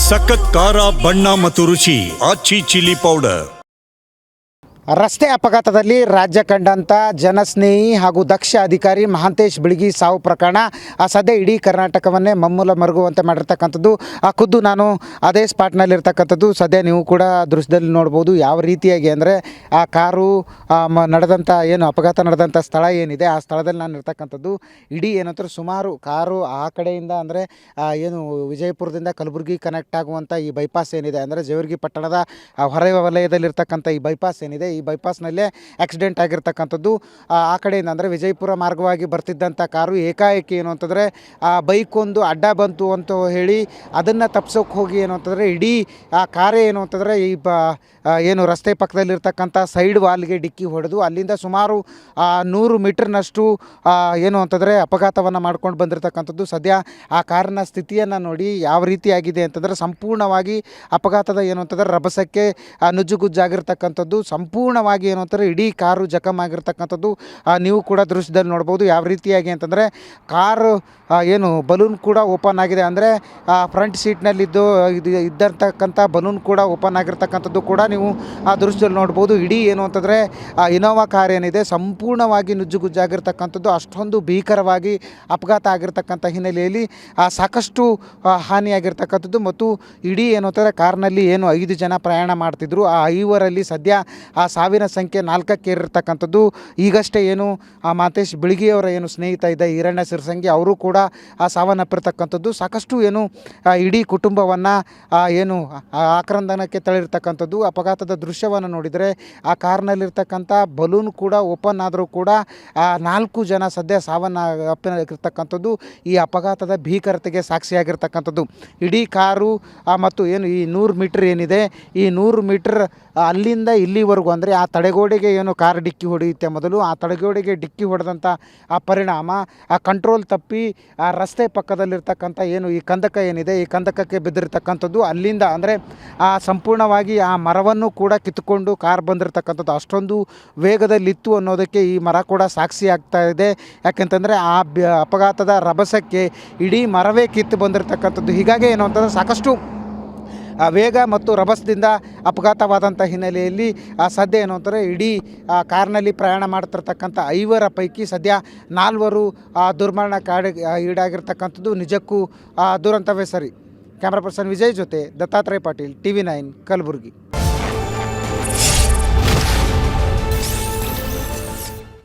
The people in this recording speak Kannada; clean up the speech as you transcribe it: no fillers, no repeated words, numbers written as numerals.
ಸಖತ್ ಖಾರ ಬಣ್ಣ ಮತ್ತು ರುಚಿ ಆಚಿ ಚಿಲ್ಲಿ ಪೌಡರ್. ರಸ್ತೆ ಅಪಘಾತದಲ್ಲಿ ರಾಜ್ಯ ಕಂಡಂಥ ಜನಸ್ನೇಹಿ ಹಾಗೂ ದಕ್ಷ ಅಧಿಕಾರಿ ಮಹಾಂತೇಶ್ ಬಿಳಗಿ ಸಾವು ಪ್ರಕರಣ ಸದ್ಯ ಇಡೀ ಕರ್ನಾಟಕವನ್ನೇ ಮಮ್ಮೂಲ ಮರುಗುವಂತೆ ಮಾಡಿರ್ತಕ್ಕಂಥದ್ದು. ಖುದ್ದು ನಾನು ಅದೇ ಸ್ಪಾಟ್ನಲ್ಲಿರ್ತಕ್ಕಂಥದ್ದು. ಸದ್ಯ ನೀವು ಕೂಡ ದೃಶ್ಯದಲ್ಲಿ ನೋಡ್ಬೋದು ಯಾವ ರೀತಿಯಾಗಿ ಅಂದರೆ ಆ ಕಾರು ನಡೆದಂಥ ಏನು ಅಪಘಾತ ನಡೆದಂಥ ಸ್ಥಳ ಏನಿದೆ ಆ ಸ್ಥಳದಲ್ಲಿ ನಾನು ಇರ್ತಕ್ಕಂಥದ್ದು. ಇಡೀ ಏನಂತಾರೆ ಸುಮಾರು ಕಾರು ಆ ಕಡೆಯಿಂದ ಅಂದರೆ ಏನು ವಿಜಯಪುರದಿಂದ ಕಲಬುರಗಿ ಕನೆಕ್ಟ್ ಆಗುವಂಥ ಈ ಬೈಪಾಸ್ ಏನಿದೆ ಅಂದರೆ ಜೇವರ್ಗಿ ಪಟ್ಟಣದ ಹೊರ ವಲಯದಲ್ಲಿರ್ತಕ್ಕಂಥ ಈ ಬೈಪಾಸ್ ಏನಿದೆ ಈ ಬೈಪಾಸ್ನಲ್ಲೇ ಆಕ್ಸಿಡೆಂಟ್ ಆಗಿರ್ತಕ್ಕಂಥದ್ದು. ಆ ಕಡೆಯಿಂದ ಅಂದರೆ ವಿಜಯಪುರ ಮಾರ್ಗವಾಗಿ ಬರ್ತಿದ್ದಂಥ ಕಾರು ಏಕಾಏಕಿ ಏನು ಅಂತಂದರೆ ಬೈಕ್ ಒಂದು ಅಡ್ಡ ಬಂತು ಅಂತ ಹೇಳಿ ಅದನ್ನು ತಪ್ಸೋಕೆ ಹೋಗಿ ಏನು ಅಂತಂದರೆ ಇಡೀ ಆ ಕಾರೇ ಏನು ಅಂತಂದರೆ ಈ ಏನು ರಸ್ತೆ ಪಕ್ಕದಲ್ಲಿರ್ತಕ್ಕಂಥ ಸೈಡ್ ವಾಲ್ಗೆ ಡಿಕ್ಕಿ ಹೊಡೆದು ಅಲ್ಲಿಂದ ಸುಮಾರು 100 ಮೀಟರ್ನಷ್ಟು ಏನು ಅಂತಂದರೆ ಅಪಘಾತವನ್ನು ಮಾಡ್ಕೊಂಡು ಬಂದಿರತಕ್ಕಂಥದ್ದು. ಸದ್ಯ ಆ ಕಾರಿನ ಸ್ಥಿತಿಯನ್ನು ನೋಡಿ ಯಾವ ರೀತಿಯಾಗಿದೆ ಅಂತಂದರೆ ಸಂಪೂರ್ಣವಾಗಿ ಅಪಘಾತದ ಏನು ಅಂತಂದರೆ ರಭಸಕ್ಕೆ ನುಜ್ಜುಗುಜ್ಜಾಗಿರ್ತಕ್ಕಂಥದ್ದು. ಸಂಪೂರ್ಣವಾಗಿ ಏನು ಅಂತಾರೆ ಇಡೀ ಕಾರು ಜಖಮ್ ಆಗಿರ್ತಕ್ಕಂಥದ್ದು. ನೀವು ಕೂಡ ದೃಶ್ಯದಲ್ಲಿ ನೋಡ್ಬೋದು ಯಾವ ರೀತಿಯಾಗಿ ಅಂತಂದರೆ ಕಾರು ಏನು ಬಲೂನ್ ಕೂಡ ಓಪನ್ ಆಗಿದೆ ಅಂದರೆ ಫ್ರಂಟ್ ಸೀಟ್ನಲ್ಲಿದ್ದು ಇದ್ದಿರ್ತಕ್ಕಂಥ ಬಲೂನ್ ಕೂಡ ಓಪನ್ ಆಗಿರ್ತಕ್ಕಂಥದ್ದು ಕೂಡ ನೀವು ಆ ದೃಶ್ಯದಲ್ಲಿ ನೋಡ್ಬೋದು. ಇಡೀ ಏನು ಅಂತಂದರೆ ಇನೋವಾ ಕಾರ್ ಏನಿದೆ ಸಂಪೂರ್ಣವಾಗಿ ನುಜ್ಜುಗುಜ್ಜಾಗಿರ್ತಕ್ಕಂಥದ್ದು. ಅಷ್ಟೊಂದು ಭೀಕರವಾಗಿ ಅಪಘಾತ ಆಗಿರ್ತಕ್ಕಂಥ ಹಿನ್ನೆಲೆಯಲ್ಲಿ ಸಾಕಷ್ಟು ಹಾನಿಯಾಗಿರ್ತಕ್ಕಂಥದ್ದು. ಮತ್ತು ಇಡೀ ಏನು ಅಂತಾರೆ ಕಾರ್ನಲ್ಲಿ ಏನು 5 ಜನ ಪ್ರಯಾಣ ಮಾಡ್ತಿದ್ರು ಆ 5ರಲ್ಲಿ ಸದ್ಯ ಆ ಸಾವಿನ ಸಂಖ್ಯೆ 4ಕ್ಕೆ ಏರಿರ್ತಕ್ಕಂಥದ್ದು. ಈಗಷ್ಟೇ ಏನು ಮಹಾಂತೇಶ್ ಬಿಳಗಿಯವರ ಏನು ಸ್ನೇಹಿತ ಇದೆ ಈರಣ್ಣ ಸಿರ್ಸಂಗಿ ಅವರು ಕೂಡ ಸಾವನ್ನಪ್ಪಿರ್ತಕ್ಕಂಥದ್ದು. ಸಾಕಷ್ಟು ಏನು ಇಡೀ ಕುಟುಂಬವನ್ನು ಏನು ಆಕ್ರಂದನಕ್ಕೆ ತಳ್ಳಿರ್ತಕ್ಕಂಥದ್ದು. ಅಪಘಾತದ ದೃಶ್ಯವನ್ನು ನೋಡಿದರೆ ಆ ಕಾರ್ನಲ್ಲಿರ್ತಕ್ಕಂಥ ಬಲೂನ್ ಕೂಡ ಓಪನ್ ಆದರೂ ಕೂಡ 4 ಜನ ಸದ್ಯ ಸಾವನ್ನಪ್ಪಿರ್ತಕ್ಕಂಥದ್ದು ಈ ಅಪಘಾತದ ಭೀಕರತೆಗೆ ಸಾಕ್ಷಿಯಾಗಿರ್ತಕ್ಕಂಥದ್ದು. ಇಡೀ ಕಾರು ಮತ್ತು ಏನು ಈ 100 ಮೀಟ್ರ್ ಏನಿದೆ ಈ 100 ಮೀಟ್ರ್ ಅಲ್ಲಿಂದ ಇಲ್ಲಿವರೆಗೂ ಅಂದರೆ ಆ ತಡೆಗೋಡೆಗೆ ಏನು ಕಾರ್ ಡಿಕ್ಕಿ ಹೊಡೆಯುತ್ತೆ ಮೊದಲು ಆ ತಡೆಗೋಡೆಗೆ ಡಿಕ್ಕಿ ಹೊಡೆದಂಥ ಆ ಪರಿಣಾಮ ಆ ಕಂಟ್ರೋಲ್ ತಪ್ಪಿ ಆ ರಸ್ತೆ ಪಕ್ಕದಲ್ಲಿರ್ತಕ್ಕಂಥ ಏನು ಈ ಕಂದಕ ಏನಿದೆ ಈ ಕಂದಕಕ್ಕೆ ಬಿದ್ದಿರ್ತಕ್ಕಂಥದ್ದು. ಅಲ್ಲಿಂದ ಅಂದರೆ ಸಂಪೂರ್ಣವಾಗಿ ಆ ಮರವನ್ನು ಕೂಡ ಕಿತ್ತುಕೊಂಡು ಕಾರ್ ಬಂದಿರತಕ್ಕಂಥದ್ದು. ಅಷ್ಟೊಂದು ವೇಗದಲ್ಲಿತ್ತು ಅನ್ನೋದಕ್ಕೆ ಈ ಮರ ಕೂಡ ಸಾಕ್ಷಿ ಆಗ್ತಾ ಇದೆ. ಯಾಕೆಂತಂದರೆ ಆ ಅಪಘಾತದ ರಭಸಕ್ಕೆ ಇಡೀ ಮರವೇ ಕಿತ್ತು ಬಂದಿರತಕ್ಕಂಥದ್ದು. ಹೀಗಾಗಿ ಏನು ಅಂತಂದರೆ ಸಾಕಷ್ಟು ವೇಗ ಮತ್ತು ರಭಸದಿಂದ ಅಪಘಾತವಾದಂಥ ಹಿನ್ನೆಲೆಯಲ್ಲಿ ಸದ್ಯ ಏನು ಅಂತಾರೆ ಇಡೀ ಕಾರ್ನಲ್ಲಿ ಪ್ರಯಾಣ ಮಾಡ್ತಿರ್ತಕ್ಕಂಥ 5ರ ಪೈಕಿ ಸದ್ಯ 4 ದುರ್ಮರಣ ಈಡಾಗಿರ್ತಕ್ಕಂಥದ್ದು ನಿಜಕ್ಕೂ ದುರಂತವೇ ಸರಿ. ಕ್ಯಾಮ್ರಾ ಪರ್ಸನ್ ವಿಜಯ್ ಜೊತೆ ದತ್ತಾತ್ರೇಯ ಪಾಟೀಲ್, TV9 ಕಲಬುರಗಿ.